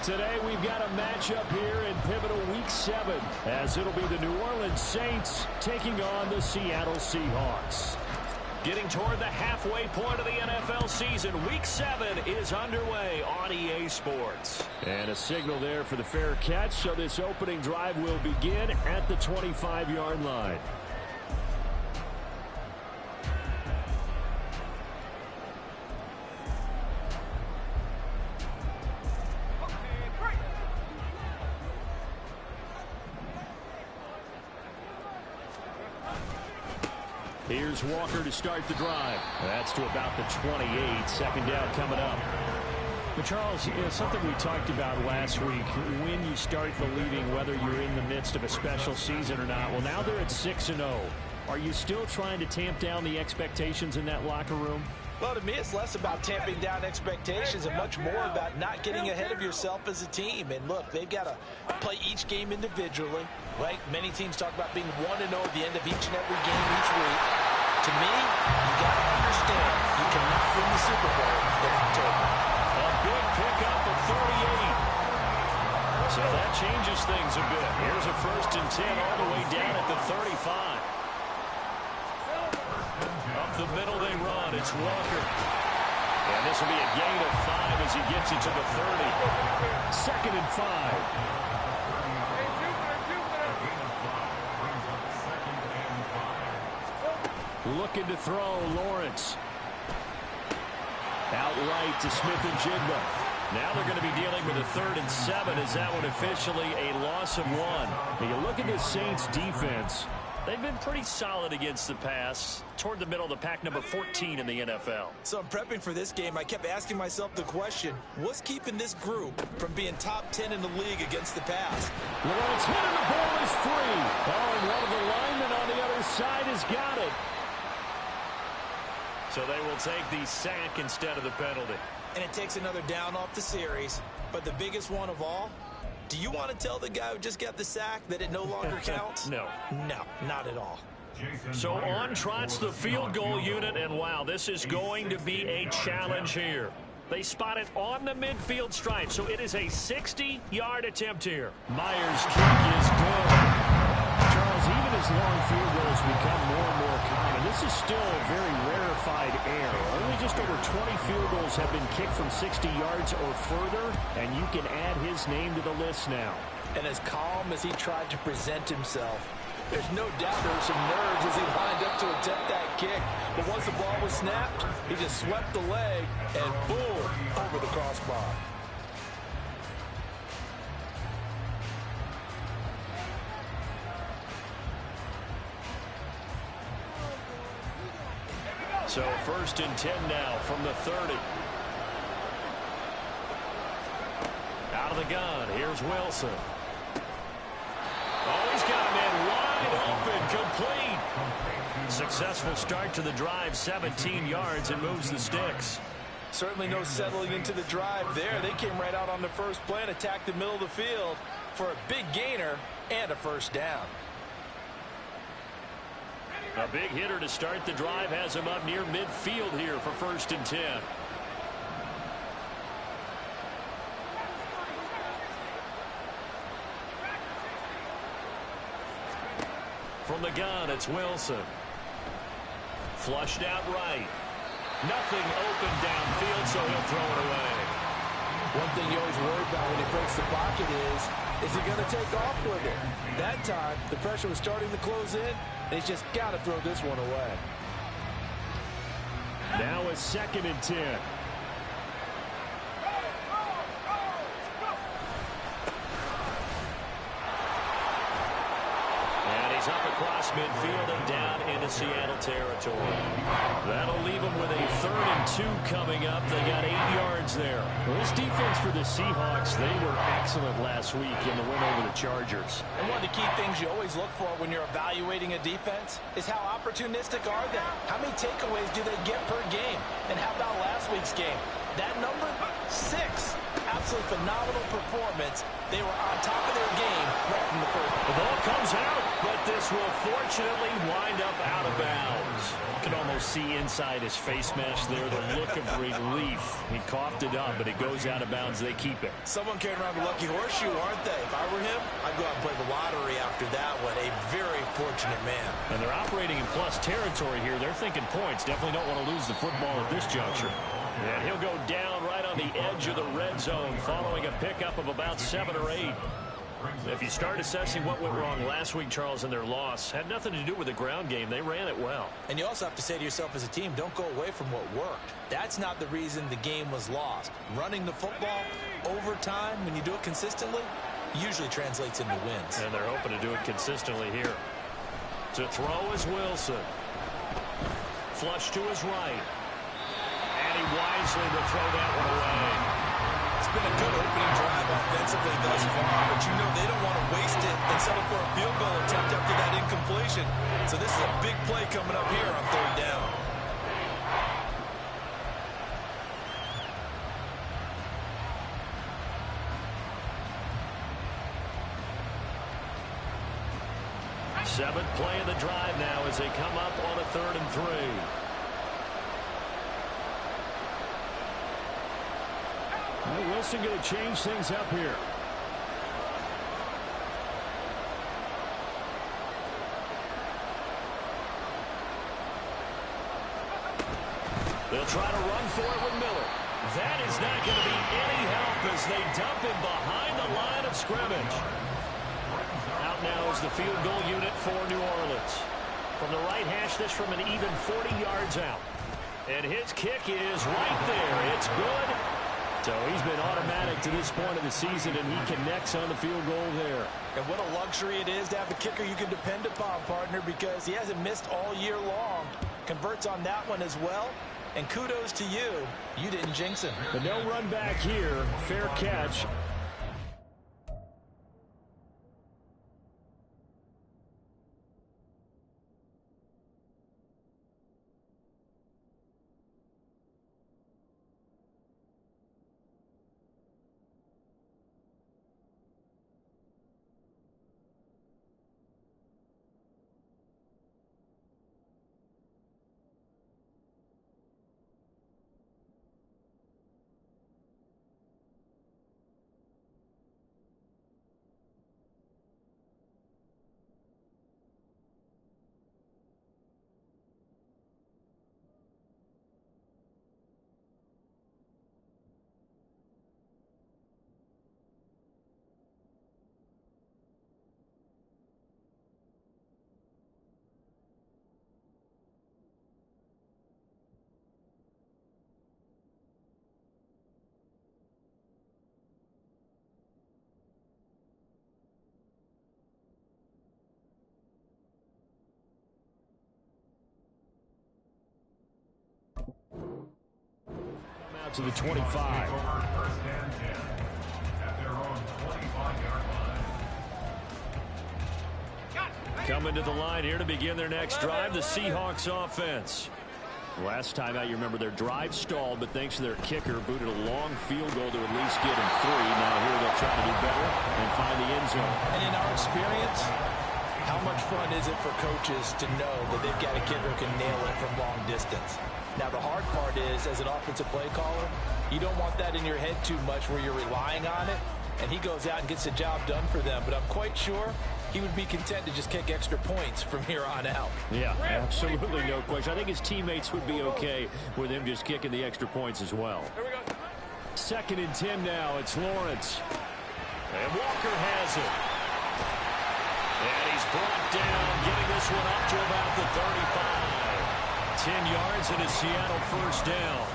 Today we've got a matchup here in pivotal Week 7, as it'll be the New Orleans Saints taking on the Seattle Seahawks. Getting toward the halfway point of the NFL season, Week 7 is underway on EA Sports. And a signal there for the fair catch, so this opening drive will begin at the 25-yard line. Here's Walker to start the drive. That's to about the 28. Second down coming up. But Charles, something we talked about last week, when you start believing whether you're in the midst of a special season or not. Well, now they're at 6-0. Are you still trying to tamp down the expectations in that locker room? Well, to me, it's less about tamping down expectations and much more about not getting ahead of yourself as a team. And look, they've got to play each game individually, right? Many teams talk about being 1-0 at the end of each and every game each week. To me, you got to understand you cannot win the Super Bowl in October. A big pickup of 38. So that changes things a bit. Here's a 1st and 10 all the way down at the 35. Up the middle they run. It's Walker. And this will be a gain of 5 as he gets it to the 30. 2nd and 5. Looking to throw, Lawrence. Outright to Smith-Njigba. Now they're going to be dealing with a 3rd and 7. Is that one officially a loss of 1? When you look at the Saints defense, they've been pretty solid against the pass. Toward the middle of the pack, number 14 in the NFL. So I'm prepping for this game. I kept asking myself the question, what's keeping this group from being top 10 in the league against the pass? Lawrence hit and the ball is free. Oh, and one of the linemen on the other side has got it. So they will take the sack instead of the penalty. And it takes another down off the series. But the biggest one of all, do you want to tell the guy who just got the sack that it no longer counts? No. No, not at all. So on trots the field goal unit, and wow, this is going to be a challenge here. They spot it on the midfield stripe, so it is a 60-yard attempt here. Myers' kick is good. Charles, even as long field goals become more and more common, this is still a very rarefied air. Only just over 20 field goals have been kicked from 60 yards or further, and you can add his name to the list now. And as calm as he tried to present himself, there's no doubt there were some nerves as he lined up to attempt that kick. But once the ball was snapped, he just swept the leg and boom, over the crossbar. So 1st and 10 now from the 30. Out of the gun, here's Wilson. Oh, he's got a man wide open, complete. Successful start to the drive, 17 yards, and moves the sticks. Certainly no settling into the drive there. They came right out on the first play and attacked the middle of the field for a big gainer and a 1st down. A big hitter to start the drive has him up near midfield here for 1st and 10. From the gun, it's Wilson. Flushed out right. Nothing open downfield, so he'll throw it away. One thing you always worry about when he breaks the pocket is he going to take off with it? That time, the pressure was starting to close in, and he's just got to throw this one away. Now a 2nd and 10. And he's up across midfield and down into Seattle territory. That'll leave him with a 3rd and 2 coming up. They got 8 yards there. Well, this defense for the Seahawks, they were excellent last week in the win over the Chargers. And one of the key things you always look for when you're evaluating a defense is how opportunistic are they? How many takeaways do they get per game? And how about last week's game? That number, 6. absolutely phenomenal performance. They were on top of their game right from the first. The ball comes out, but this will fortunately wind up out of bounds. You can almost see inside his face mask there the look of relief. He coughed it up, but it goes out of bounds. They keep it. Someone carrying around the lucky horseshoe, aren't they? If I were him, I'd go out and play the lottery after that one. A very fortunate man. And they're operating in plus territory here. They're thinking points. Definitely don't want to lose the football at this juncture. And he'll go down right on the edge of the red zone following a pickup of about 7 or 8. If you start assessing what went wrong last week, Charles, in their loss, had nothing to do with the ground game. They ran it well. And you also have to say to yourself as a team, don't go away from what worked. That's not the reason the game was lost. Running the football over time, when you do it consistently, usually translates into wins. And they're hoping to do it consistently here. To throw is Wilson. Flush to his right. And he wisely will throw that one away. It's been a good opening drive offensively thus far, but you know they don't want to waste it and settle for a field goal attempt after that incompletion. So this is a big play coming up here on 3rd down. Seventh play of the drive now as they come up on a 3rd and 3. Well, Wilson going to change things up here. They'll try to run for it with Miller. That is not going to be any help as they dump him behind the line of scrimmage. Out now is the field goal unit for New Orleans. From the right hash, this from an even 40 yards out. And his kick is right there. It's good. So he's been automatic to this point of the season, and he connects on the field goal there. And what a luxury it is to have a kicker you can depend upon, partner, because he hasn't missed all year long. Converts on that one as well. And kudos to you. You didn't jinx him. But no run back here. Fair catch. Out to the 25. Coming to the line here to begin their next drive, the Seahawks offense. Last time out, you remember their drive stalled, but thanks to their kicker, booted a long field goal to at least get him 3. Now here they'll try to do better and find the end zone. And in our experience, how much fun is it for coaches to know that they've got a kicker who can nail it from long distance? Now, the hard part is, as an offensive play caller, you don't want that in your head too much where you're relying on it, and he goes out and gets the job done for them. But I'm quite sure he would be content to just kick extra points from here on out. Yeah, absolutely no question. I think his teammates would be okay with him just kicking the extra points as well. Here we go. 2nd and 10 now. It's Lawrence. And Walker has it. And he's brought down, getting this one up to about the 35. 10 yards and a Seattle first down.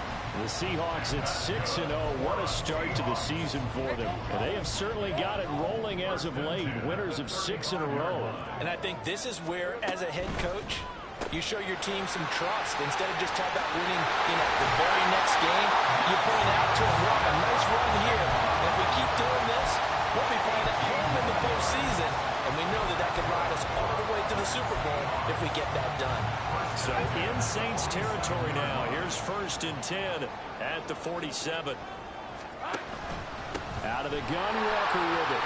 The Seahawks at 6-0. What a start to the season for them. And they have certainly got it rolling as of late. Winners of 6 in a row. And I think this is where, as a head coach, you show your team some trust. Instead of just talking about winning, the very next game, you point out to them, wow, a nice run here. And if we keep doing this, we'll be playing at home in the postseason. And we know that that could ride us all the way to the Super Bowl if we get that done. So in Saints territory now. Here's 1st and 10 at the 47. Out of the gun, Walker with it.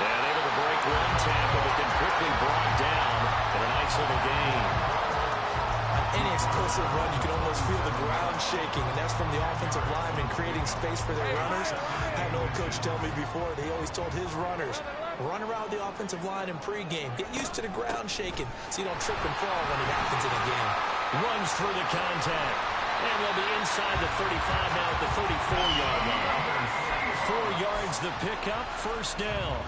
And able to break one tackle, but then quickly brought down in a nice little gain. Any explosive run, you can almost feel the ground shaking, and that's from the offensive linemen creating space for their runners. I had an old coach tell me before, he always told his runners, run around the offensive line in pregame. Get used to the ground shaking so you don't trip and fall when it happens in a game. Runs through the contact. And they'll be inside the 35 now at the 34-yard line. 4 yards the pickup, first down.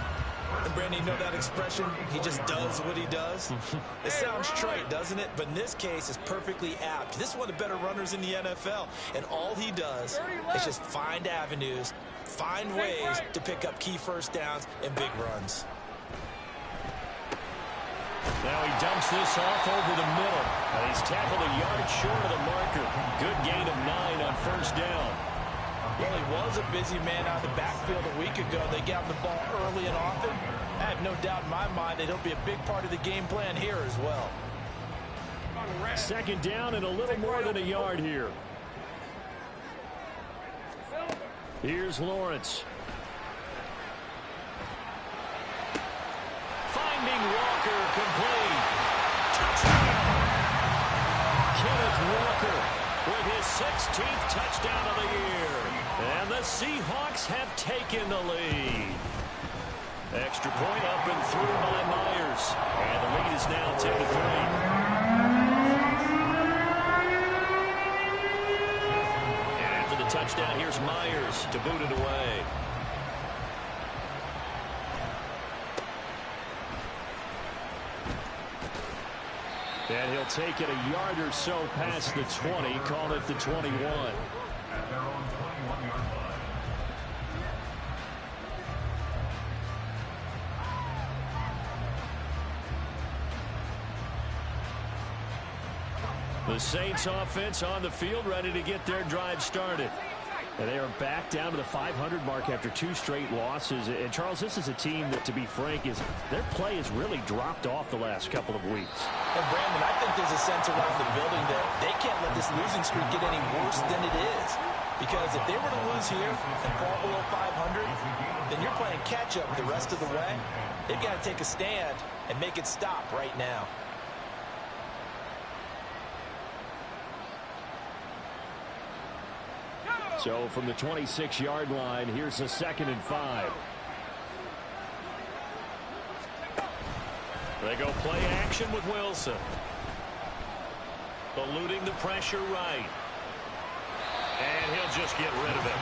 And Brandon, you know that expression? He just does what he does. It sounds trite, doesn't it? But in this case, it's perfectly apt. This is one of the better runners in the NFL. And all he does is just find avenues, find ways to pick up key first downs and big runs. Now he dumps this off over the middle. And he's tackled a yard short of the marker. Good gain of 9 on first down. Well, he was a busy man out of the backfield a week ago. They got him the ball early and often. I have no doubt in my mind that he'll be a big part of the game plan here as well. Second down and a little more than a yard here. Here's Lawrence. Finding Walker, complete. Touchdown! Kenneth Walker with his 16th touchdown of the year. And the Seahawks have taken the lead. Extra point up and through by Myers. And the lead is now 10-3. And after the touchdown, here's Myers to boot it away. And he'll take it a yard or so past the 20, call it the 21. The Saints offense on the field, ready to get their drive started. And they are back down to the 500 mark after 2 straight losses. And, Charles, this is a team that, to be frank, their play has really dropped off the last couple of weeks. And, Brandon, I think there's a sense around the building that they can't let this losing streak get any worse than it is. Because if they were to lose here and fall below 500, then you're playing catch-up the rest of the way. They've got to take a stand and make it stop right now. So from the 26-yard line, here's a 2nd and 5. They go play action with Wilson. Eluding the pressure right. And he'll just get rid of it.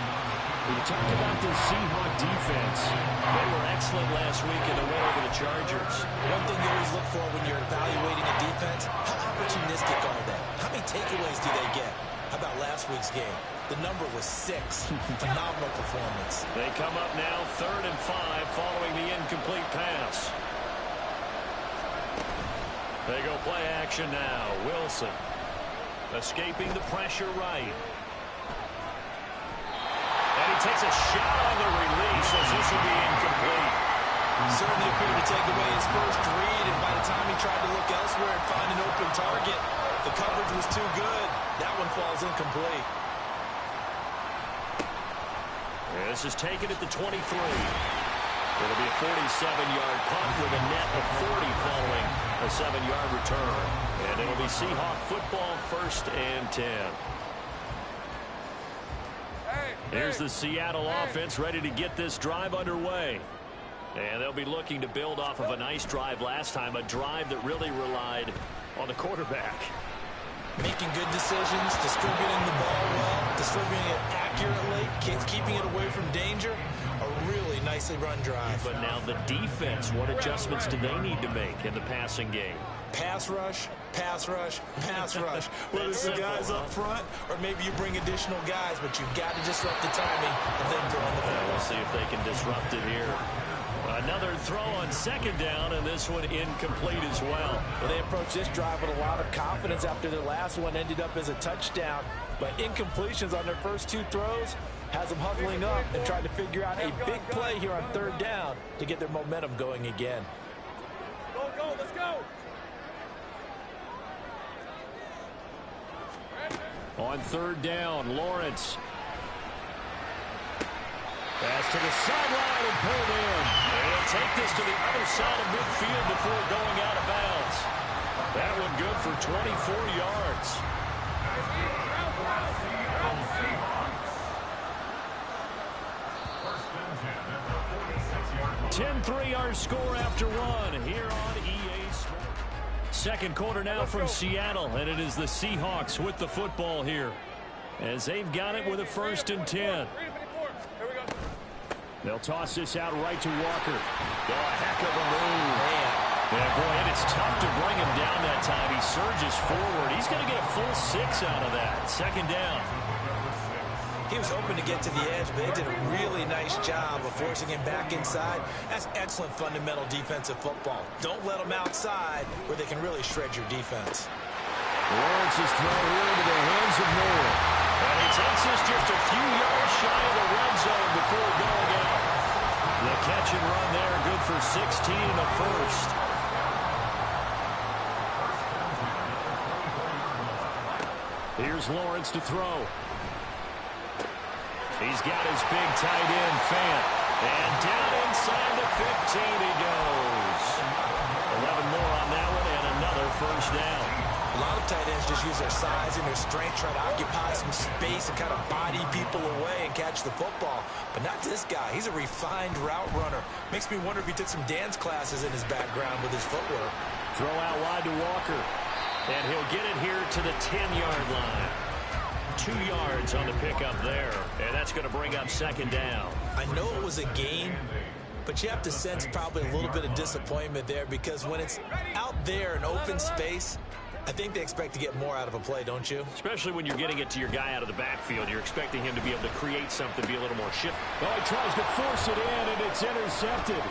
We talked about the Seahawk defense. They were excellent last week in the win over the Chargers. One thing you always look for when you're evaluating a defense, how opportunistic are they? How many takeaways do they get? How about last week's game? The number was 6. Phenomenal performance. They come up now 3rd and 5 following the incomplete pass. They go play action now. Wilson escaping the pressure right. And he takes a shot on the release as this will be incomplete. Certainly appeared to take away his first read, and by the time he tried to look elsewhere and find an open target, the coverage was too good. That one falls incomplete. This is taken at the 23. It'll be a 47-yard punt with a net of 40 following a 7-yard return. And it'll be Seahawk football, 1st and 10. Here's the Seattle offense ready to get this drive underway. And they'll be looking to build off of a nice drive last time, a drive that really relied on the quarterback. Making good decisions, distributing the ball well, distributing it accurately, keeping it away from danger. A really nicely run drive. But now the defense, what adjustments do they need to make in the passing game? Pass rush, pass rush, pass rush. Whether it's the guys up front or maybe you bring additional guys, but you've got to disrupt the timing of them throwing the ball. We'll see if they can disrupt it here. Another throw on 2nd down, and this one incomplete as well. Well, they approached this drive with a lot of confidence after their last one ended up as a touchdown. But incompletions on their first 2 throws has them huddling up and trying to figure out a big play here on 3rd down to get their momentum going again. Go, let's go. On 3rd down, Lawrence. Pass to the sideline and pulled in. They'll take this to the other side of midfield before going out of bounds. That one good for 24 yards. 10-3 our score after one here on EA Sports. Second quarter now from Seattle, and it is the Seahawks with the football here as they've got it with a 1st and 10. They'll toss this out right to Walker. Oh, a heck of a move. Man. Yeah, boy, and it's tough to bring him down that time. He surges forward. He's going to get a full 6 out of that. 2nd down. He was hoping to get to the edge, but they did a really nice job of forcing him back inside. That's excellent fundamental defensive football. Don't let them outside where they can really shred your defense. Lawrence's throw here into the hands of Moore. And he takes this just a few yards shy of the red zone before going out. The catch and run there, good for 16 and a first. Here's Lawrence to throw. He's got his big tight end, Fant. And down inside the 15 he goes. 11 more on that one and another first down. A lot of tight ends just use their size and their strength, try to occupy some space and kind of body people away and catch the football. But not this guy. He's a refined route runner. Makes me wonder if he took some dance classes in his background with his footwork. Throw out wide to Walker. And he'll get it here to the 10-yard line. 2 yards on the pickup there. And that's going to bring up 2nd down. I know it was a gain, but you have to sense probably a little bit of disappointment there because when it's out there in open space, I think they expect to get more out of a play, don't you? Especially when you're getting it to your guy out of the backfield. You're expecting him to be able to create something, be a little more shift. Oh, he tries to force it in, and it's intercepted.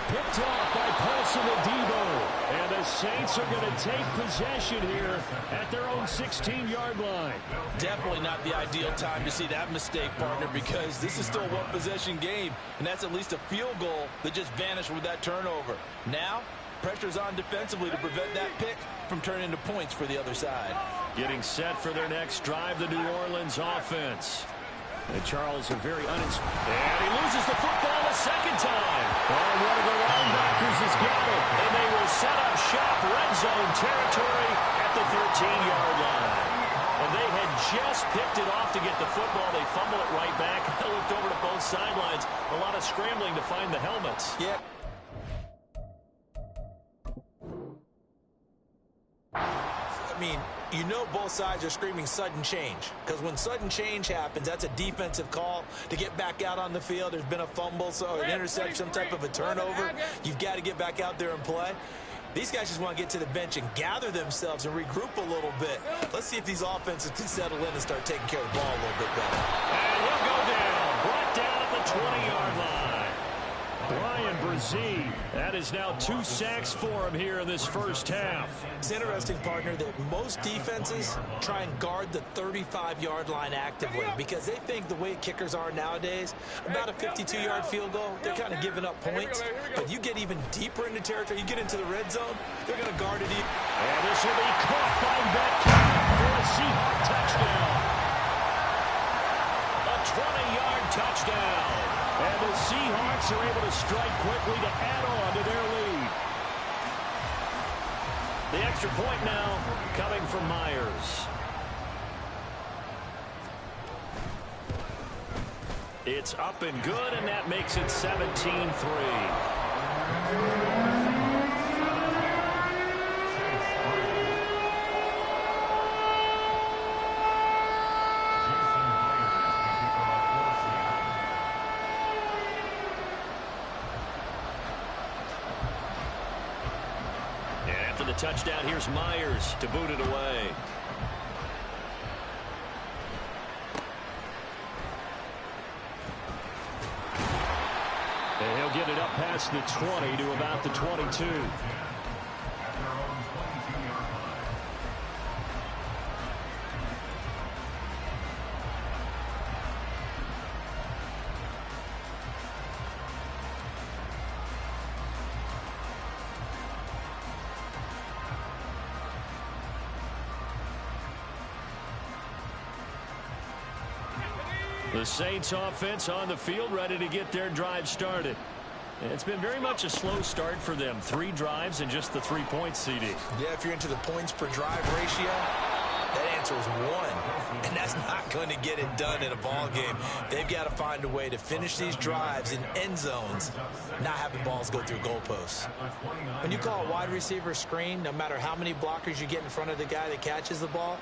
Picked off by Paulson Adebo. And the Saints are going to take possession here at their own 16-yard line. Definitely not the ideal time to see that mistake, partner, because this is still a one-possession game, and that's at least a field goal that just vanished with that turnover. Now, pressure's on defensively to prevent that pick from turning into points for the other side. Getting set for their next drive, the New Orleans offense. And Charles, a very uninspired. And he loses the football a 2nd time. Oh, one of the linebackers has got it. And they will set up shop red zone territory at the 13-yard line. And they had just picked it off to get the football. They fumble it right back. They looked over to both sidelines. A lot of scrambling to find the helmets. Yeah. I mean, you know both sides are screaming sudden change because when sudden change happens, that's a defensive call to get back out on the field. There's been a fumble, so an interception, some type of a turnover. You've got to get back out there and play. These guys just want to get to the bench and gather themselves and regroup a little bit. Let's see if these offenses can settle in and start taking care of the ball a little bit better. And he'll go down, brought down at the 20-yard line. Brian Brzee, that is now 2 sacks for him here in this first half. It's interesting, partner, that most defenses try and guard the 35-yard line actively because they think the way kickers are nowadays, about a 52-yard field goal, they're kind of giving up points. But you get even deeper into territory, you get into the red zone, they're going to guard it even. And this will be caught by Metcalf for a Seahawk touchdown. A 20-yard touchdown. And the Seahawks are able to strike quickly to add on to their lead. The extra point now coming from Myers. It's up and good, and that makes it 17-3. The touchdown, here's Myers to boot it away. And he'll get it up past the 20 to about the 22. The Saints offense on the field, ready to get their drive started. It's been very much a slow start for them. 3 drives and just the 3 points, CD. Yeah, if you're into the points per drive ratio, that answer is 1. And that's not going to get it done in a ball game. They've got to find a way to finish these drives in end zones, not having balls go through goalposts. When you call a wide receiver screen, no matter how many blockers you get in front of the guy that catches the ball,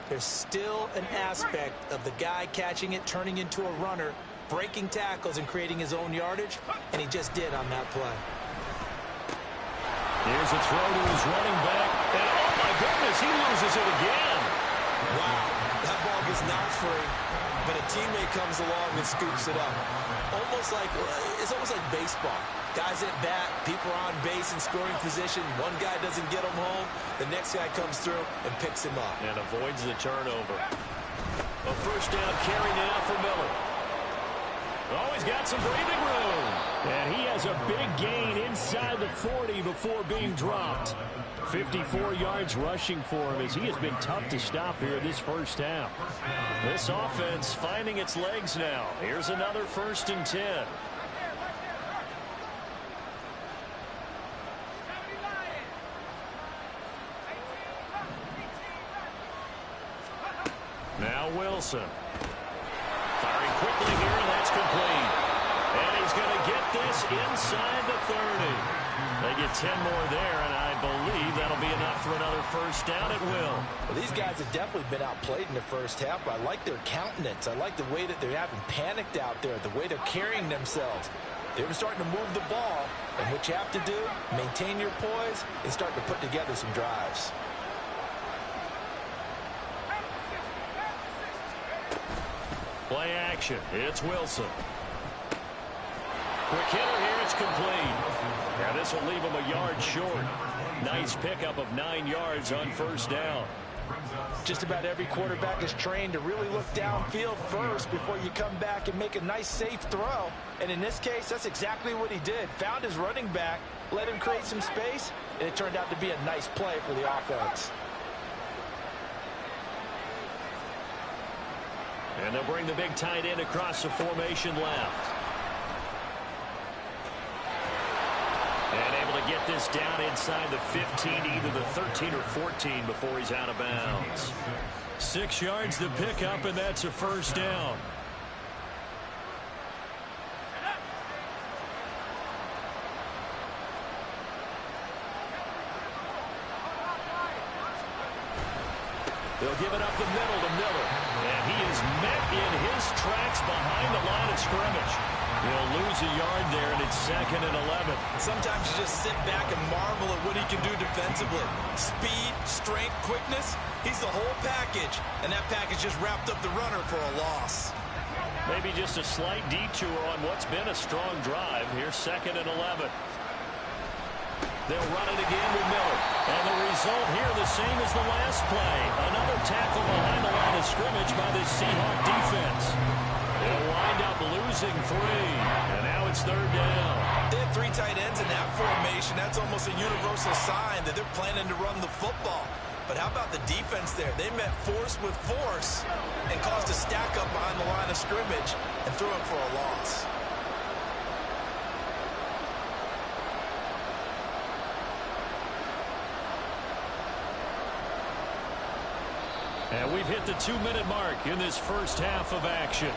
there's still an aspect of the guy catching it, turning into a runner, breaking tackles and creating his own yardage, and he just did on that play. Here's a throw to his running back, and oh my goodness, he loses it again. Wow, that ball gets knocked free, but a teammate comes along and scoops it up. It's almost like baseball. Guys at bat, people are on base in scoring position. One guy doesn't get him home, the next guy comes through and picks him up. And avoids the turnover. A first down carry now for Miller. Oh, he's got some breathing room. And he has a big gain inside the 40 before being dropped. 54 yards rushing for him as he has been tough to stop here this first half. This offense finding its legs now. Here's another 1st and 10. Now Wilson. Firing quickly here, and that's complete. And he's going to get this inside the 30. They get 10 more there, and I believe that'll be enough for another first down at will. Well, these guys have definitely been outplayed in the first half, but I like their countenance. I like the way that they're having panicked out there, the way they're carrying themselves. They're starting to move the ball, and what you have to do, maintain your poise and start to put together some drives. Play action. It's Wilson. Quick hitter here. It's complete. Now this will leave him a yard short. Nice pickup of 9 yards on first down. Just about every quarterback is trained to really look downfield first before you come back and make a nice, safe throw. And in this case, that's exactly what he did. Found his running back, let him create some space, and it turned out to be a nice play for the offense. And they'll bring the big tight end across the formation left. And able to get this down inside the 15, either the 13 or 14 before he's out of bounds. 6 yards to pick up, and that's a first down. They'll give it up the middle to Miller. And he is met in his tracks behind the line of scrimmage. He'll lose a yard there, and it's 2nd and 11. Sometimes you just sit back and marvel at what he can do defensively. Speed, strength, quickness. He's the whole package. And that package just wrapped up the runner for a loss. Maybe just a slight detour on what's been a strong drive. Here's 2nd and 11. They'll run it again with Miller. And the result here the same as the last play. Another tackle behind the line of scrimmage by this Seahawk defense. They'll wind up losing 3. And now it's 3rd down. They have 3 tight ends in that formation. That's almost a universal sign that they're planning to run the football. But how about the defense there? They met force with force and caused a stack up behind the line of scrimmage and threw him for a loss. And we've hit the 2-minute mark in this first half of action.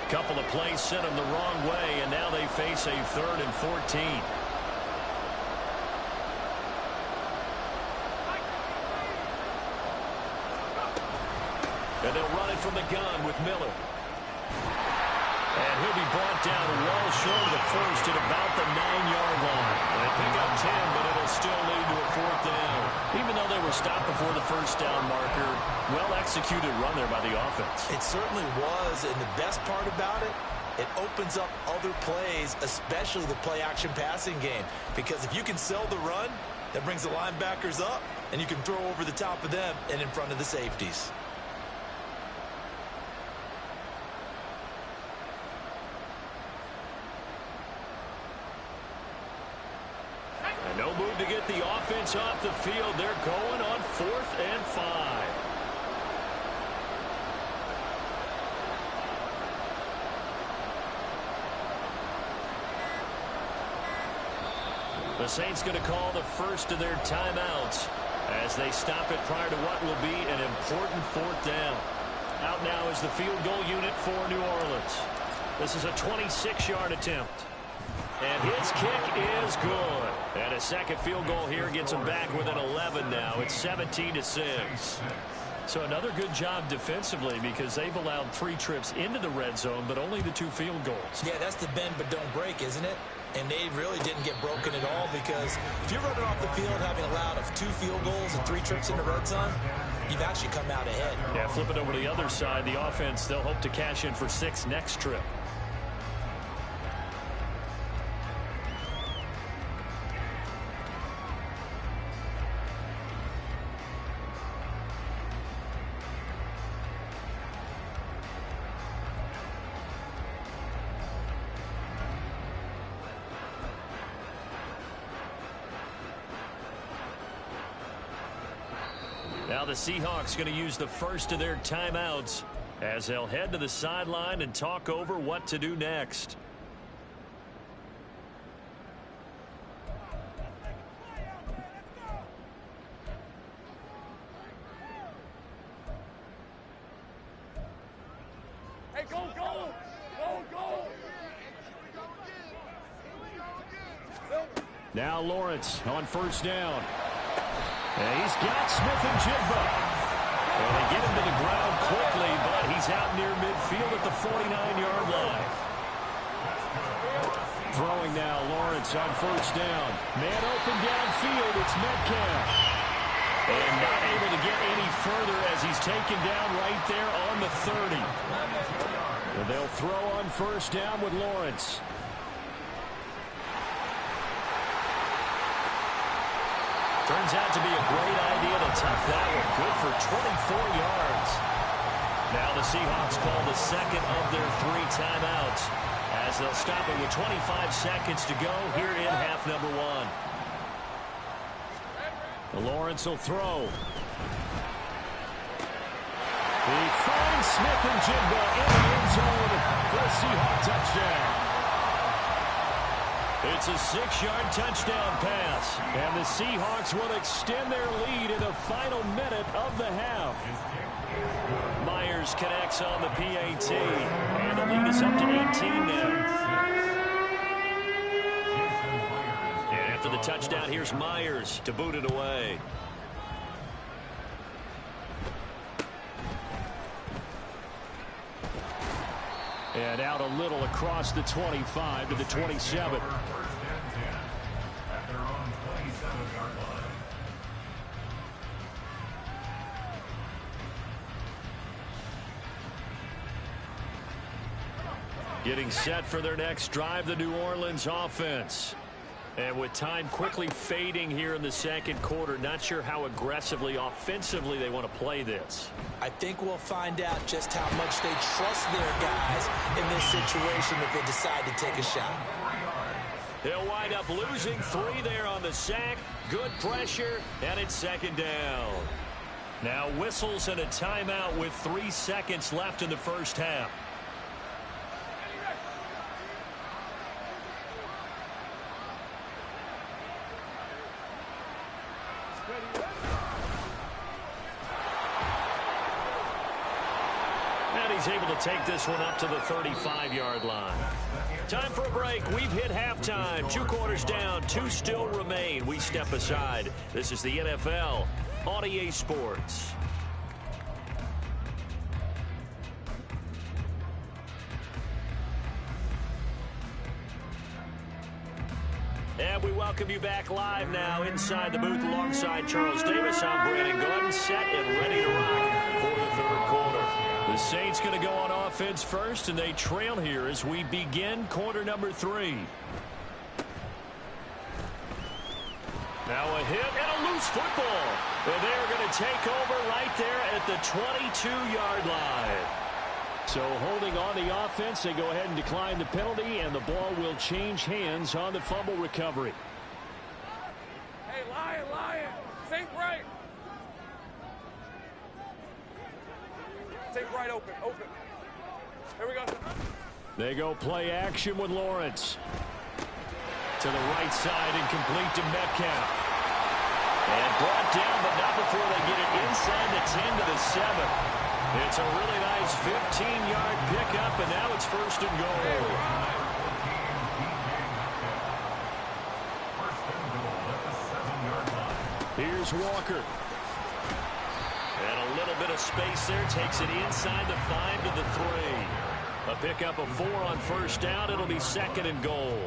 Couple of plays sent them the wrong way, and now they face a 3rd and 14. And they'll run it from the gun with Miller. And he'll be brought down well short of the first at about the 9-yard line. They pick up 10, but it'll still lead to a 4th down. Even though they were stopped before the first down marker, well-executed run there by the offense. It certainly was, and the best part about it, it opens up other plays, especially the play-action passing game. Because if you can sell the run, that brings the linebackers up, and you can throw over the top of them and in front of the safeties. move to get the offense off the field. They're going on 4th and 5. The Saints going to call the first of their timeouts as they stop it prior to what will be an important 4th down. Out now is the field goal unit for New Orleans. This is a 26-yard attempt. And his kick is good. And a second field goal here gets him back within 11 now. It's 17-6. So another good job defensively because they've allowed 3 trips into the red zone, but only the 2 field goals. Yeah, that's the bend but don't break, isn't it? And they really didn't get broken at all because if you're running off the field having allowed of 2 field goals and 3 trips in the red zone, you've actually come out ahead. Yeah, flip it over to the other side. The offense, they'll hope to cash in for 6 next trip. Now the Seahawks going to use the first of their timeouts as they'll head to the sideline and talk over what to do next. Hey, go, go! Go, go! Now Lawrence on first down. And he's got Smith and Jigba. And they get him to the ground quickly, but he's out near midfield at the 49-yard line. Throwing now, Lawrence on first down. Man open downfield, it's Metcalf. And not able to get any further as he's taken down right there on the 30. And they'll throw on first down with Lawrence. Turns out to be a great idea to tuck that one. Good for 24 yards. Now the Seahawks call the second of their 3 timeouts as they'll stop it with 25 seconds to go here in half number 1. Lawrence will throw. He finds Smith and Jigba in the end zone for a Seahawk touchdown. It's a 6-yard touchdown pass. And the Seahawks will extend their lead in the final minute of the half. Myers connects on the PAT. And the lead is up to 18 now. And after the touchdown, here's Myers to boot it away. And out a little across the 25 to the 27. Getting set for their next drive, the New Orleans offense. And with time quickly fading here in the second quarter, not sure how aggressively, offensively they want to play this. I think we'll find out just how much they trust their guys in this situation if they decide to take a shot. They'll wind up losing 3 there on the sack. Good pressure, and it's second down. Now whistles and a timeout with 3 seconds left in the first half. He's able to take this one up to the 35-yard line. Time for a break. We've hit halftime. 2 quarters down. 2 still remain. We step aside. This is the NFL on EA Sports. And we welcome you back live now inside the booth alongside Charles Davis. I'm Brandon Gordon, set and ready to rock for the third quarter. The Saints going to go on offense first, and they trail here as we begin quarter number 3. Now a hit and a loose football. And they're going to take over right there at the 22-yard line. So holding on the offense, they go ahead and decline the penalty, and the ball will change hands on the fumble recovery. Take right open. Open. Here we go. They go play action with Lawrence. To the right side and complete to Metcalf. And brought down, but not before they get it inside the 10 to the 7. It's a really nice 15-yard pickup, and now it's first and goal. Here's Walker. And a little bit of space there. Takes it inside the 5 to the 3. A pickup of 4 on first down. It'll be second and goal.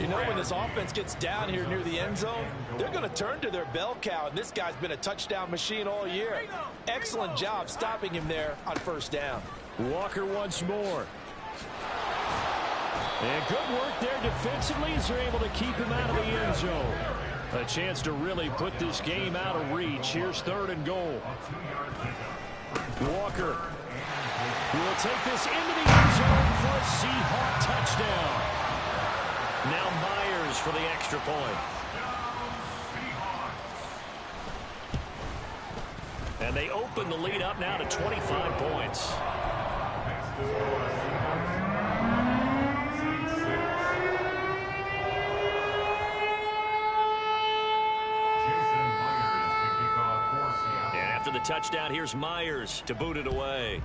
You know, when this offense gets down here near the end zone, they're going to turn to their bell cow, and this guy's been a touchdown machine all year. Excellent job stopping him there on first down. Walker once more. And good work there defensively as they're able to keep him out of the end zone. A chance to really put this game out of reach. Here's third and goal. Walker will take this into the end zone for a Seahawk touchdown. Now Myers for the extra point. And they open the lead up now to 25 points. And after the touchdown, here's Myers to boot it away.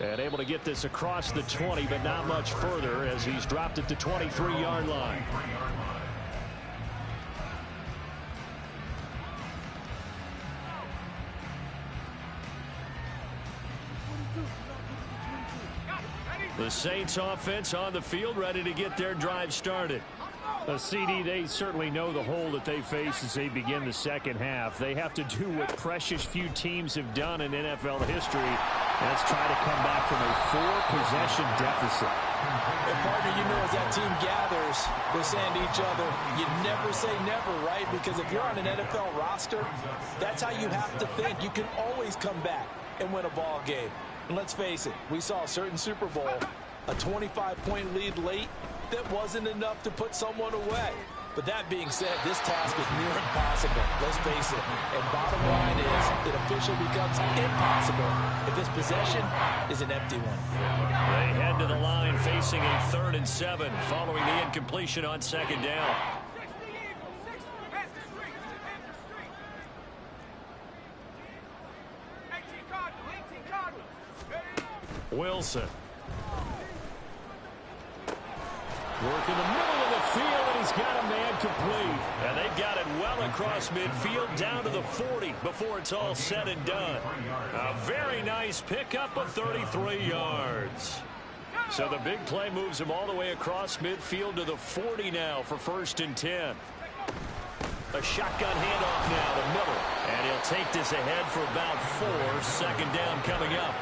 And able to get this across the 20, but not much further as he's dropped at the 23-yard line. The Saints offense on the field, ready to get their drive started. CD, they certainly know the hole that they face as they begin the second half. They have to do what precious few teams have done in NFL history. Let's try to come back from a 4-possession deficit. And partner, you know, as that team gathers, they're saying to each other, you never say never, right? Because if you're on an NFL roster, that's how you have to think. You can always come back and win a ball game. And let's face it, we saw a certain Super Bowl, a 25-point lead late that wasn't enough to put someone away. But that being said, this task is near impossible. Let's face it. And bottom line is, it officially becomes impossible if this possession is an empty one. They head to the line facing a 3rd and 7 following the incompletion on second down. Wilson. Working the middle of the field, and he's got a man complete. And they've got it well across midfield down to the 40 before it's all said and done. A very nice pickup of 33 yards. So the big play moves him all the way across midfield to the 40 now for 1st and 10. A shotgun handoff now to Miller. And he'll take this ahead for about 4. Second down coming up.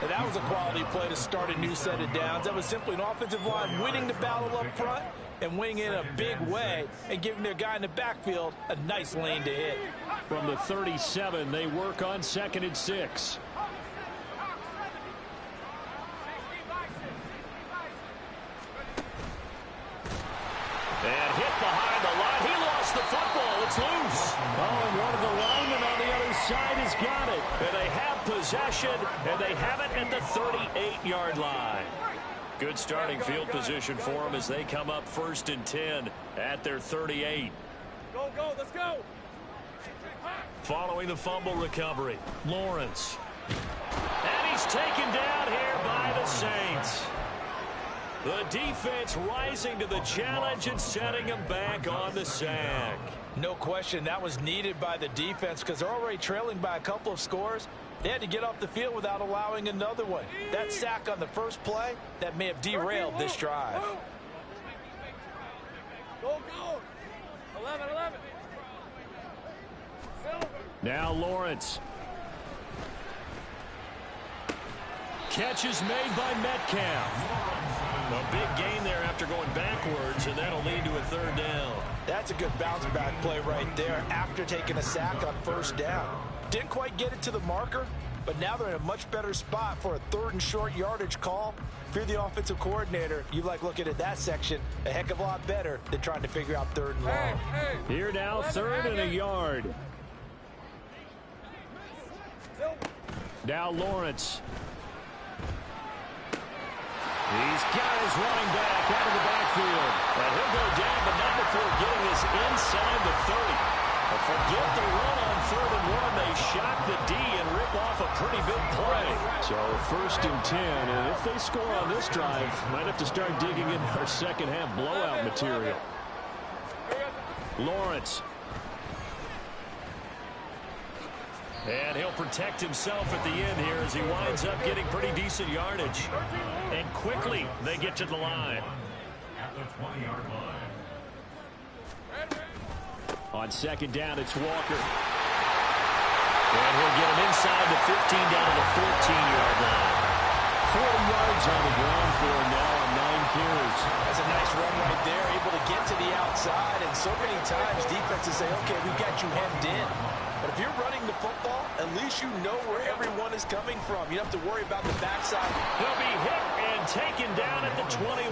And that was a quality play to start a new set of downs. That was simply an offensive line winning the battle up front and winning in a big way and giving their guy in the backfield a nice lane to hit. From the 37, they work on 2nd and 6. And hit behind the line. He lost the football. It's loose. Oh, and one of the linemen on the other side has got it. And they have possession, and they have it at the 38-yard line. Good starting field position for them as they come up 1st and 10 at their 38. Go, go, let's go. Following the fumble recovery, Lawrence. And he's taken down here by the Saints. The defense rising to the challenge and setting them back on the sack. No question that was needed by the defense because they're already trailing by a couple of scores. They had to get off the field without allowing another one. That sack on the first play, that may have derailed this drive. Go, go. 11, 11. Now Lawrence. Catch is made by Metcalf. A big gain there after going backwards, and that'll lead to a 3rd down. That's a good bounce back play right there after taking a sack on 1st down. Didn't quite get it to the marker, but now they're in a much better spot for a 3rd and short yardage call. If you're the offensive coordinator, you like looking at that section a heck of a lot better than trying to figure out 3rd and long. Here now, 3rd and a yard. Now Lawrence. He's got his running back out of the backfield. And he'll go down, but not before getting this inside the 30. Forget the run on 3rd and 1. They shock the D and rip off a pretty big play. So 1st and 10, and if they score on this drive, might have to start digging in our second half blowout material. Lawrence. And he'll protect himself at the end here as he winds up getting pretty decent yardage. And quickly they get to the line. At the 20-yard line. On 2nd down, it's Walker. And he'll get him inside the 15 down to the 14-yard line. 40 yards on the ground for him now on 9 carries. That's a nice run right there, able to get to the outside. And so many times defenses say, okay, we got you hemmed in. But if you're running the football, at least you know where everyone is coming from. You don't have to worry about the backside. He'll be hit and taken down at the 21.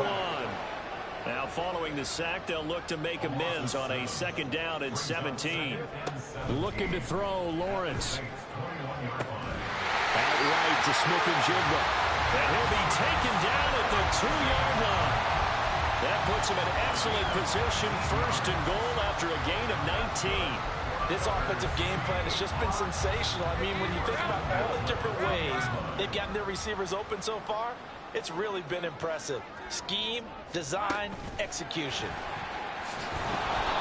Now, following the sack, they'll look to make amends on a 2nd down and 17. Looking to throw, Lawrence. Out right to Smith-Njigba. And he'll be taken down at the 2-yard line. That puts him in excellent position, 1st and goal after a gain of 19. This offensive game plan has just been sensational. I mean, when you think about all the different ways they've gotten their receivers open so far, it's really been impressive. Scheme, design, execution.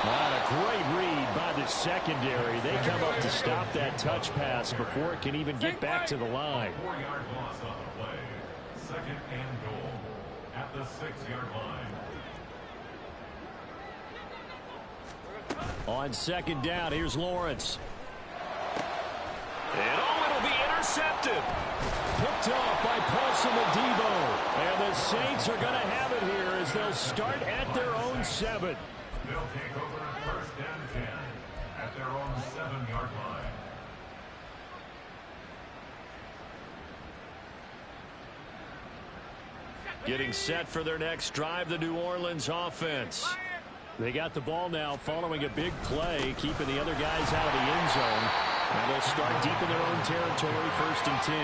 What a great read by the secondary. They come up to stop that touch pass before it can even get back to the line. 4-yard loss on the play. 2nd and goal at the 6-yard line. On 2nd down, here's Lawrence. And it'll be intercepted. Picked off by Paulson Adebo. And the Saints are going to have it here as they'll start at their own 7. They'll take over 1st and 10 at their own 7-yard line. Getting set for their next drive, the New Orleans offense. They got the ball now following a big play, keeping the other guys out of the end zone. And they'll start deep in their own territory, 1st and 10.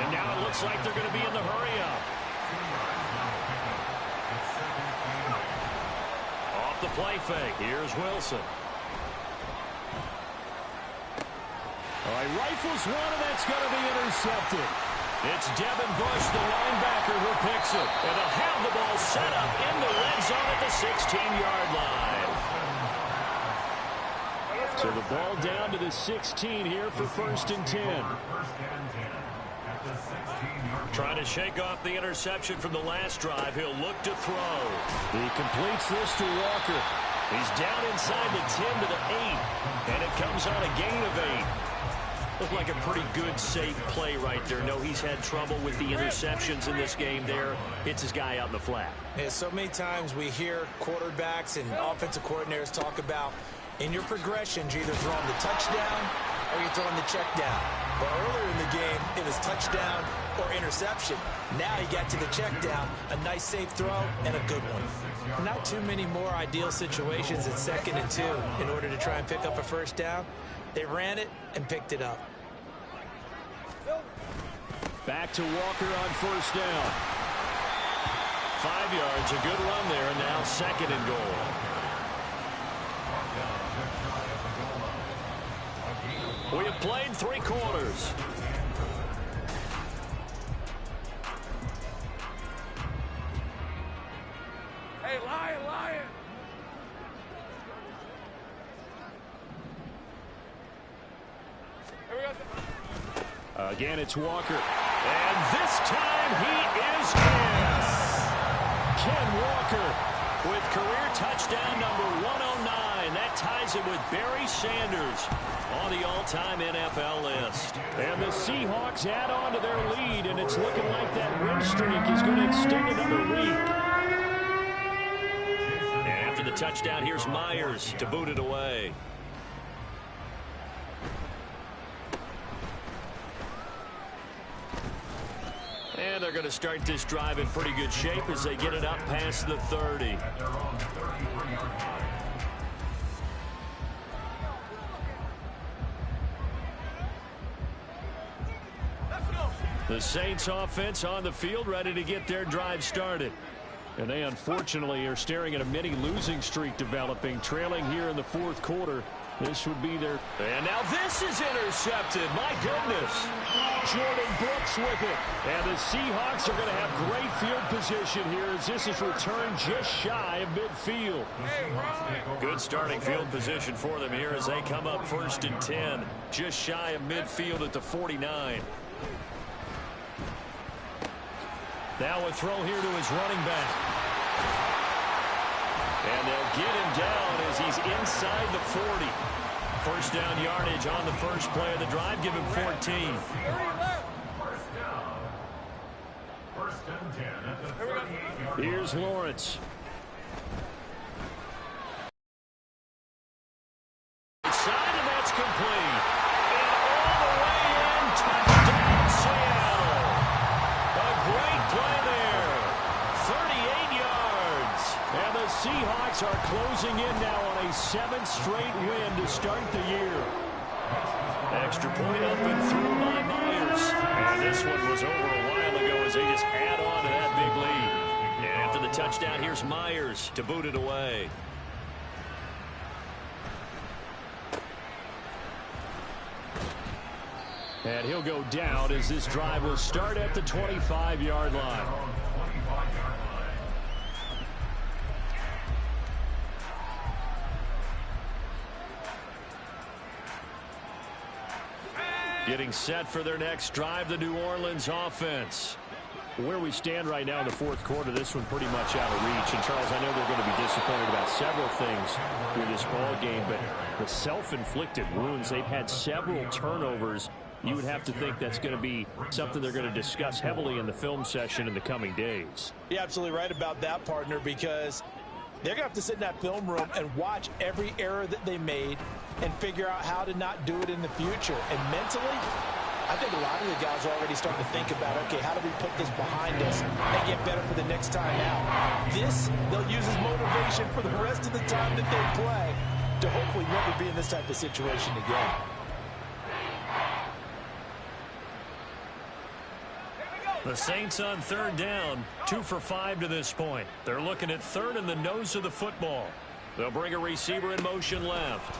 And now it looks like they're going to be in the hurry-up. Off the play fake, here's Wilson. All right, rifles one, and that's going to be intercepted. It's Devin Bush, the linebacker, who picks it. And they'll have the ball set up in the red zone at the 16-yard line. So the ball down to the 16 here for 1st and 10. Trying to shake off the interception from the last drive. He'll look to throw. He completes this to Walker. He's down inside the 10 to the 8. And it comes on a gain of 8. Looked like a pretty good, safe play right there. No, he's had trouble with the interceptions in this game there. Hits his guy out in the flat. Yeah, so many times we hear quarterbacks and offensive coordinators talk about in your progressions, you're either throwing the touchdown or you're throwing the check down. But earlier in the game, it was touchdown or interception. Now he got to the check down, a nice safe throw, and a good one. Not too many more ideal situations at 2nd and 2 in order to try and pick up a 1st down. They ran it and picked it up. Back to Walker on 1st down. 5 yards, a good run there, and now 2nd and goal. We have played 3 quarters. Hey, Lion! Here we go. Again, it's Walker. And this time he is in. Ken Walker with career touchdown number 109. That ties him with Barry Sanders on the all-time NFL list. And the Seahawks add on to their lead, and it's looking like that win streak is going to extend another week. And after the touchdown, here's Myers to boot it away. And they're going to start this drive in pretty good shape as they get it up past the 30. The Saints offense on the field, ready to get their drive started. And they unfortunately are staring at a mini losing streak developing, trailing here in the fourth quarter. This would be their... And now this is intercepted. My goodness. Jordan Brooks with it. And the Seahawks are going to have great field position here as this is returned just shy of midfield. Good starting field position for them here as they come up 1st and 10. Just shy of midfield at the 49. Now a throw here to his running back. And they'll get him down as he's inside the 40. First down yardage on the first play of the drive. Give him 14. First down. 1st and 10 at the 38-yard line. Here's Lawrence. Side, and that's complete. And all the way in, touchdown Seattle. A great play there. 38 yards. And the Seahawks are closing in now on a 7th straight win to start the year. Extra point up and through by Myers. And this one was over a while ago as they just add on to that big lead. And after the touchdown, here's Myers to boot it away. And he'll go down as this drive will start at the 25-yard line. Getting set for their next drive, the New Orleans offense. Where we stand right now in the fourth quarter, this one pretty much out of reach. And, Charles, I know they're going to be disappointed about several things with this ball game, but the self-inflicted wounds, they've had several turnovers. You would have to think that's going to be something they're going to discuss heavily in the film session in the coming days. You're absolutely right about that, partner, because they're going to have to sit in that film room and watch every error that they made and figure out how to not do it in the future. And mentally, I think a lot of the guys are already starting to think about, okay, how do we put this behind us and get better for the next time out? This, they'll use as motivation for the rest of the time that they play to hopefully never be in this type of situation again. The Saints on 3rd down, 2 for 5 to this point. They're looking at 3rd and the nose of the football. They'll bring a receiver in motion left.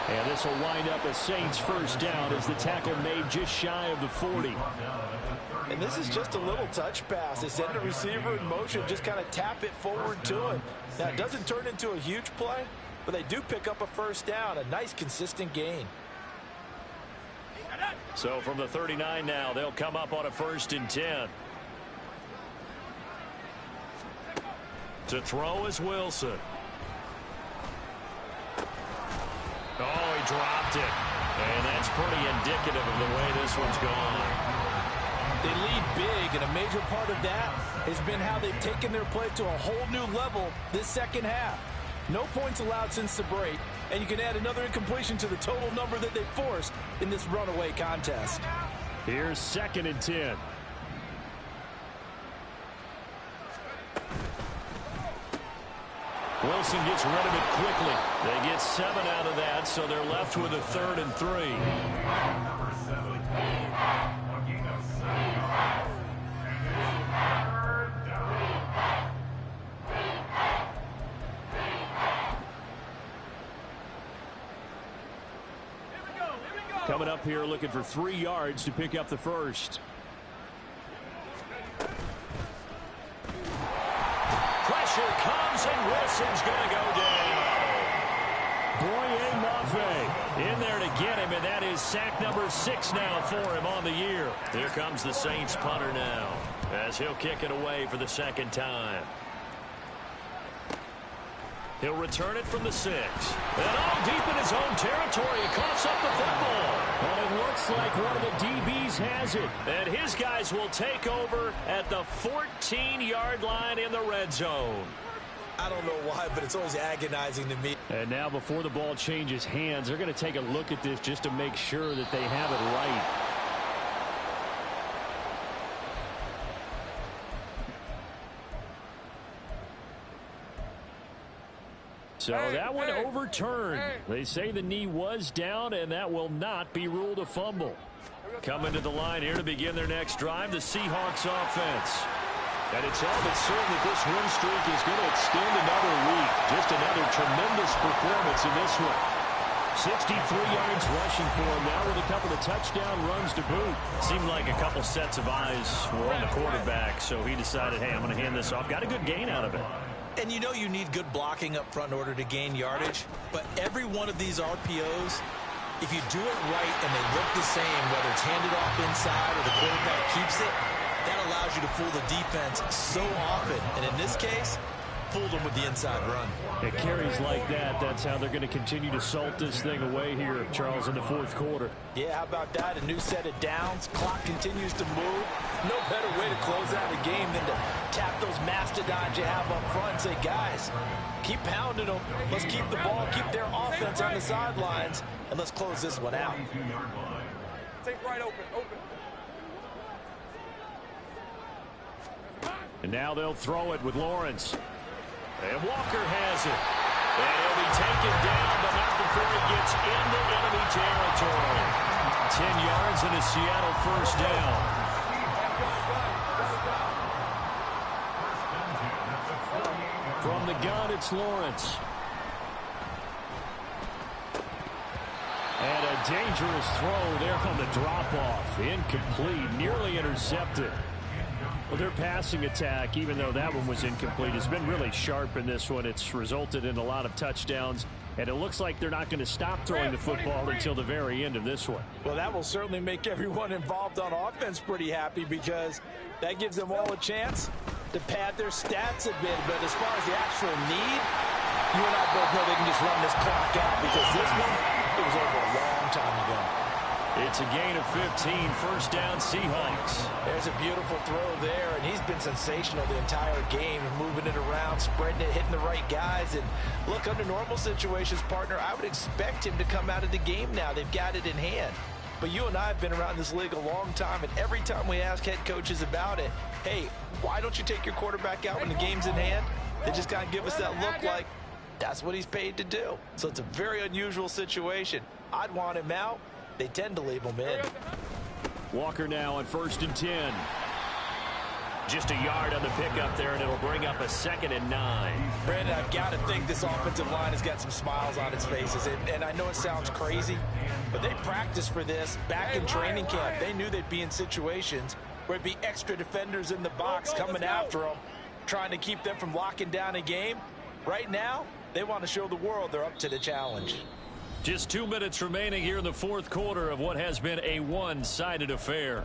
And this will wind up a Saints first down as the tackle made just shy of the 40. And this is just a little touch pass. They send the receiver in motion, just kind of tap it forward to him. Now, it doesn't turn into a huge play, but they do pick up a first down, a nice, consistent gain. So from the 39 now, they'll come up on a 1st and 10. To throw is Wilson. Oh, he dropped it. And that's pretty indicative of the way this one's gone. They lead big, and a major part of that has been how they've taken their play to a whole new level this second half. No points allowed since the break, and you can add another incompletion to the total number that they forced in this runaway contest. Here's 2nd and 10. Wilson gets rid of it quickly. They get 7 out of that, so they're left with a 3rd and 3. Number 7, a gain of 7 yards. And it's 3rd down. Coming up here looking for 3 yards to pick up the first. Pressure comes and Wilson's going to go down. Boye Mafe in there to get him, and that is sack number 6 now for him on the year. Here comes the Saints punter now as he'll kick it away for the 2nd time. He'll return it from the 6. And all deep in his own territory, he coughs up the football. And it looks like one of the DBs has it. And his guys will take over at the 14-yard line in the red zone. I don't know why, but it's always agonizing to me. And now before the ball changes hands, they're going to take a look at this just to make sure that they have it right. So that one overturned. They say the knee was down, and that will not be ruled a fumble. Coming to the line here to begin their next drive, the Seahawks offense. And it's all but certain that this win streak is going to extend another week. Just another tremendous performance in this one. 63 yards rushing for him now with a couple of touchdown runs to boot. Seemed like a couple sets of eyes were on the quarterback, so he decided, hey, I'm going to hand this off. Got a good gain out of it. And you know you need good blocking up front in order to gain yardage, but every one of these RPOs, if you do it right and they look the same, whether it's handed off inside or the quarterback keeps it, that allows you to fool the defense so often. And in this case, fooled them with the inside run. It carries like that. That's how they're going to continue to salt this thing away here, Charles, in the fourth quarter. Yeah, how about that? A new set of downs. Clock continues to move. No better way to close out a game than to tap those mastodons you have up front and say, guys, keep pounding them. Let's keep the ball, keep their offense on the sidelines, and let's close this one out. Take right open. And now they'll throw it with Lawrence. And Walker has it. And he'll be taken down, but not before he gets into enemy territory. 10 yards and a Seattle first down. From the gun, it's Lawrence. And a dangerous throw there on the drop-off. Incomplete, nearly intercepted. Well, their passing attack, even though that one was incomplete, has been really sharp in this one. It's resulted in a lot of touchdowns, and it looks like they're not going to stop throwing the football until the very end of this one. Well, that will certainly make everyone involved on offense pretty happy because that gives them all a chance to pad their stats a bit. But as far as the actual need, you and I both know they can just run this clock out because this one, it was over a long time ago. It's a gain of 15, first down Seahawks. There's a beautiful throw there, and he's been sensational the entire game, moving it around, spreading it, hitting the right guys. And look, under normal situations, partner, I would expect him to come out of the game now. They've got it in hand. But you and I have been around this league a long time, and every time we ask head coaches about it, hey, why don't you take your quarterback out when the game's in hand? They just kind of give us that look like that's what he's paid to do. So it's a very unusual situation. I'd want him out. They tend to leave him in. Walker now on 1st and 10. Just a yard on the pickup there, and it'll bring up a 2nd and 9. Brandon, I've got to think this offensive line has got some smiles on its faces. And I know it sounds crazy, but they practiced for this back in training camp. They knew they'd be in situations where it'd be extra defenders in the box coming after them, trying to keep them from locking down a game. Right now, they want to show the world they're up to the challenge. Just 2 minutes remaining here in the fourth quarter of what has been a one-sided affair.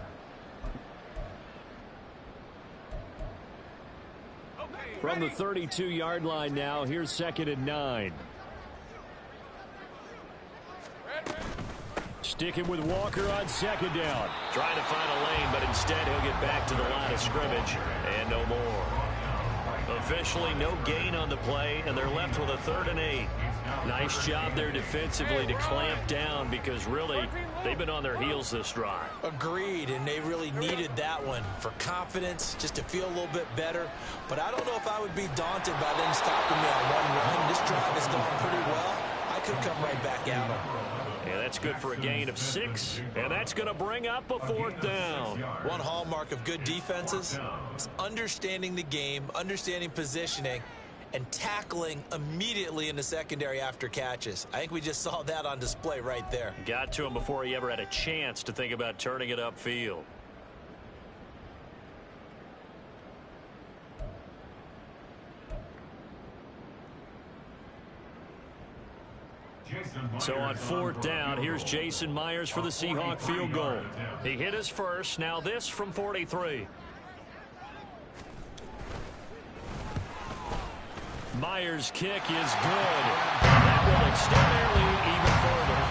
From the 32-yard line now, here's 2nd and 9. Sticking with Walker on 2nd down. Trying to find a lane, but instead he'll get back to the line of scrimmage and no more. Officially no gain on the play, and they're left with a 3rd and 8. Nice job there defensively to clamp down because really they've been on their heels this drive. Agreed, and they really needed that one for confidence, just to feel a little bit better. But I don't know if I would be daunted by them stopping me on one run. This drive has gone pretty well. I could come right back at them. Yeah, that's good for a gain of 6, and that's going to bring up a 4th down. One hallmark of good defenses is understanding the game, understanding positioning, and tackling immediately in the secondary after catches. I think we just saw that on display right there. Got to him before he ever had a chance to think about turning it upfield. So on 4th down, here's Jason Myers for the Seahawk field goal. He hit his first. Now this from 43. Myers' kick is good. That will extend their lead even further.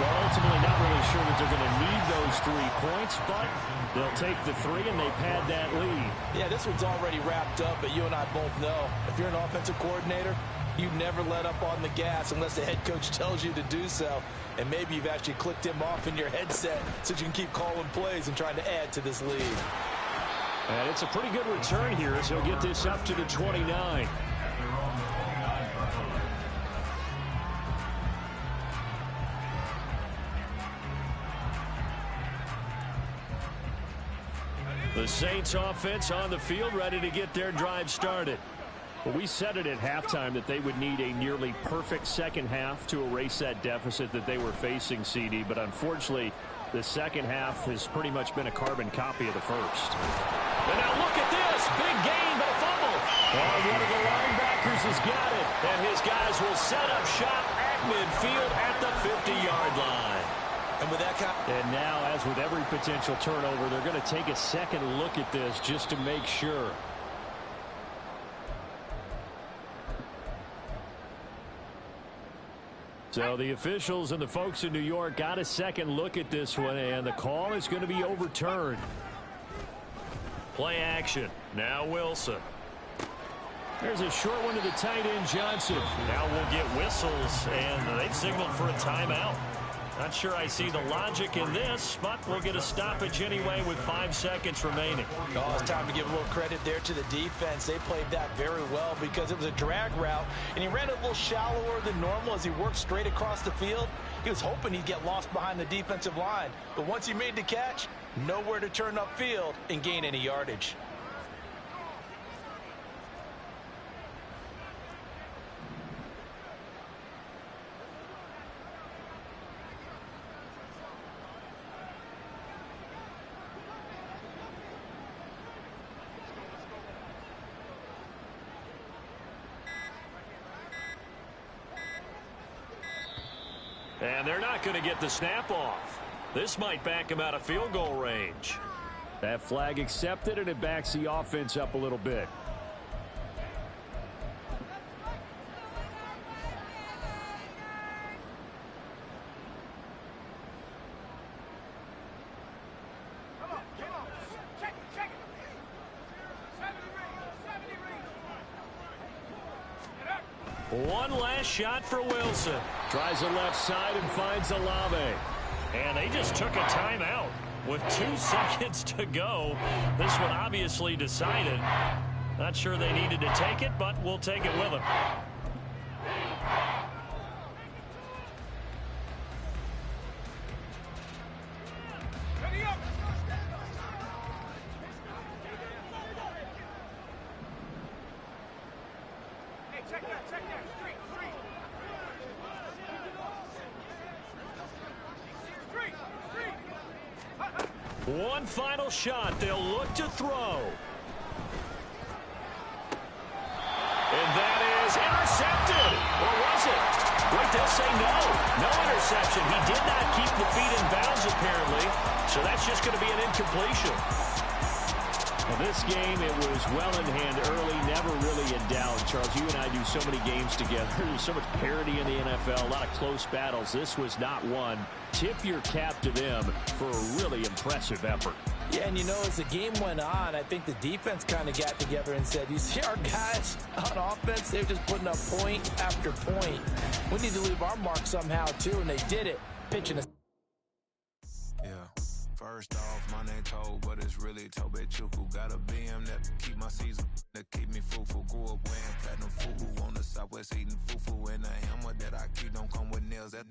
Well, ultimately not really sure that they're going to need those 3 points, but they'll take the 3 and they pad that lead. Yeah, this one's already wrapped up, but you and I both know if you're an offensive coordinator, you never let up on the gas unless the head coach tells you to do so. And maybe you've actually clicked him off in your headset so you can keep calling plays and trying to add to this lead. And it's a pretty good return here as he'll get this up to the 29. The Saints offense on the field, ready to get their drive started. Well, we said it at halftime that they would need a nearly perfect second half to erase that deficit that they were facing, CD. But unfortunately, the second half has pretty much been a carbon copy of the first. And now look at this. Big gain, but a fumble. Oh, one of the linebackers has got it. And his guys will set up shop at midfield at the 50-yard line. And with that and now, as with every potential turnover, they're going to take a second look at this just to make sure. So the officials and the folks in New York got a second look at this one, and the call is going to be overturned. Play action. Now Wilson. There's a short one to the tight end, Johnson. Now we'll get whistles, and they've signaled for a timeout. Not sure I see the logic in this, but we'll get a stoppage anyway with 5 seconds remaining. Oh, it's time to give a little credit there to the defense. They played that very well because it was a drag route, and he ran a little shallower than normal as he worked straight across the field. He was hoping he'd get lost behind the defensive line, but once he made the catch, nowhere to turn upfield and gain any yardage. And they're not going to get the snap off. This might back him out of field goal range. That flag accepted, and it backs the offense up a little bit. One last shot for Wilson. Tries the left side and finds Olave. And they just took a timeout with 2 seconds to go. This one obviously decided. Not sure they needed to take it, but we'll take it with them. One final shot. They'll look to throw. And that is intercepted. Or was it? Wait, they'll say no. No interception. He did not keep the feet in bounds, apparently. So that's just going to be an incompletion. Well, this game, it was well in hand early, never really in doubt. Charles, you and I do so many games together. There's so much parity in the NFL, a lot of close battles. This was not one. Tip your cap to them for a really impressive effort. Yeah, and you know, as the game went on, I think the defense kind of got together and said, you see our guys on offense, they're just putting up point after point. We need to leave our mark somehow, too, and they did it. Pitching a... Yeah. First off, my name Toad, but it's really Tobe Chuku. Got a BM that keep my season, that keep me fufu. Grew up wearing platinum fufu on the Southwest eating fufu. And the hammer that I keep don't come with nails. That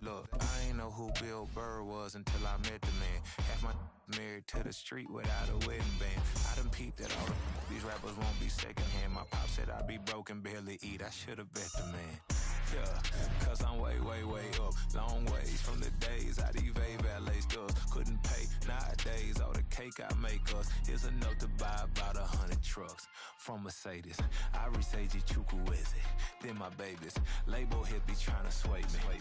look, I ain't know who Bill Burr was until I met the man. Half my married to the street without a wedding band. I done peeped that all these rappers won't be secondhand. My pop said I'd be broken, barely eat. I should've bet the man. Yeah, cause I'm way, way, way up. Long ways from the days I evade valet stores. Couldn't pay nowadays. All the cake I make us is enough to buy about 100 trucks from Mercedes. I resage Chukwueze, then my babies. Label hit be trying to sway me.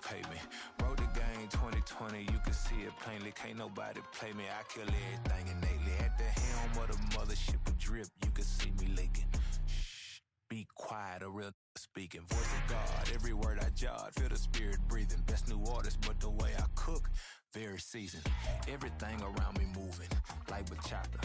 Pay me. Wrote the game 2020, you can see it plainly. Can't nobody play me. I kill everything innately. At the helm of the mothership with drip, you can see me leaking. Be quiet, a real speaking. Voice of God, every word I jot. Feel the spirit breathing. Best new artist, but the way I cook, very seasoned. Everything around me moving, like bachata.